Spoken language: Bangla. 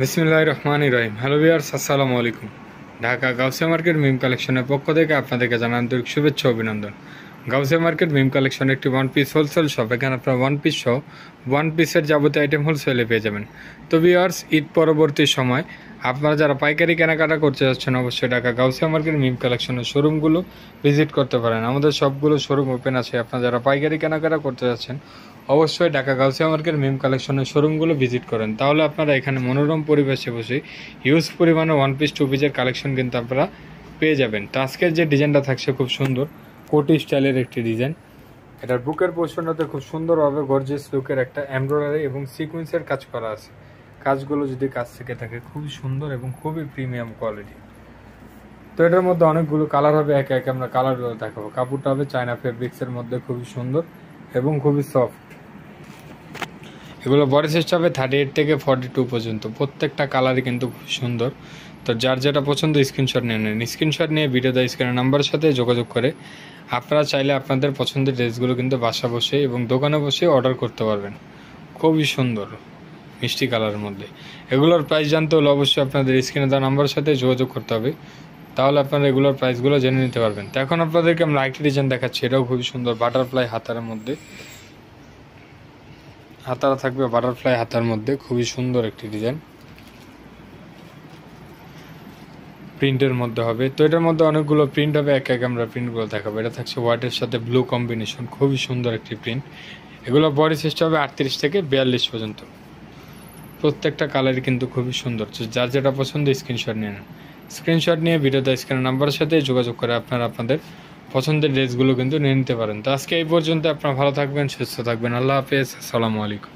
বিসমিল্লাহির রহমানির রহিম। হ্যালো ভিউয়ার্স, আসসালামু আলাইকুম। ঢাকা গাউসিয়া মার্কেট মিম কালেকশনের পক্ষ থেকে আপনাদেরকে জানাই আন্তরিক শুভেচ্ছা ও অভিনন্দন। গাউসিয়া মার্কেট মিম কালেকশন একটি ওয়ান পিস হোলসেল শপ। এখানে আপনারা ওয়ান পিস সহ ওয়ান পিসের যাবতীয় আইটেম হোলসেলে পেয়ে যাবেন। তো ভিউয়ার্স, ঈদ পরবর্তী সময় আপনারা যারা পাইকারি কেনাকাটা করতে যাচ্ছেন, অবশ্যই ঢাকা গাউসিয়া মার্কেট মিম কালেকশনের শোরুমগুলো ভিজিট করতে পারেন। আমাদের সবগুলো শোরুম ওপেন আছে। আপনারা যারা পাইকারি কেনাকাটা করতে যাচ্ছেন, অবশ্যই ঢাকা গাউসিয়া মার্কেট মিম কালেকশনের শোরুমগুলো ভিজিট করেন। তাহলে আপনারা এখানে মনোরম পরিবেশে বসে হিউজ পরিমাণে ওয়ান পিস টু পিসের কালেকশন কিন্তু আপনারা পেয়ে যাবেন। তো আজকের যে ডিজাইনটা থাকছে খুব সুন্দর কোটি স্টাইলের একটি ডিজাইন। এটার বুকের পোর্শনটাতে খুব সুন্দরভাবে গর্জিয়াস লুকের একটা এমব্রয়ডারি এবং সিকোয়েন্সের কাজ করা আছে। কাজগুলো যদি কাজ থেকে থাকে খুবই সুন্দর এবং খুবই প্রিমিয়াম কোয়ালিটি। তো এটার মধ্যে অনেকগুলো কালার হবে, একে একে আমরা কালারগুলো দেখাবো। কাপড়টা হবে চায়না ফেব্রিক্সের মধ্যে, খুবই সুন্দর এবং খুবই সফট। এগুলো বডি সাইজ হবে 38 থেকে 42 পর্যন্ত। প্রত্যেকটা কালারই কিন্তু খুব সুন্দর। তো যার যেটা পছন্দ স্ক্রিনশট নিয়ে নেন। স্ক্রিনশট নিয়ে ভিডিওতে স্ক্রিনের নাম্বারের সাথে যোগাযোগ করে আপনারা চাইলে আপনাদের পছন্দের ড্রেসগুলো কিন্তু বাসা বসে এবং দোকানে বসে অর্ডার করতে পারবেন। খুবই সুন্দর মিষ্টি কালারের মধ্যে। এগুলোর প্রাইস জানতে হলে অবশ্যই আপনাদের স্ক্রিনে দেওয়া নাম্বারের সাথে যোগাযোগ করতে হবে, তাহলে আপনারা এগুলোর প্রাইসগুলো জেনে নিতে পারবেন। তো এখন আপনাদেরকে আমরা আরেকটি ডিজাইন দেখাচ্ছি। এটাও খুবই সুন্দর, বাটারফ্লাই হাতার মধ্যে। হাতারা থাকবে বাটারফ্লাই হাতার মধ্যে, খুবই সুন্দর একটি ডিজাইন প্রিন্টের মধ্যে হবে। তো এটার মধ্যে অনেকগুলো প্রিন্ট হবে, একে একে আমরা প্রিন্টগুলো দেখাবো। এটা থাকছে হোয়াইটের সাথে ব্লু কম্বিনেশন, খুবই সুন্দর একটি প্রিন্ট। এগুলো বডি সাইজটা হবে 38 থেকে 42 পর্যন্ত। প্রত্যেকটা কালারই কিন্তু খুবই সুন্দর। যার যেটা পছন্দ স্ক্রিনশট নিয়ে নেন। স্ক্রিনশট নিয়ে ভিডিওতে স্ক্রিনের নাম্বারের সাথে যোগাযোগ করে আপনারা আপনাদের পছন্দের ড্রেসগুলো কিন্তু নিয়ে নিতে পারেন। তো আজকে এই পর্যন্ত। আপনারা ভালো থাকবেন, সুস্থ থাকবেন। আল্লাহ হাফেজ, আসসালামু আলাইকুম।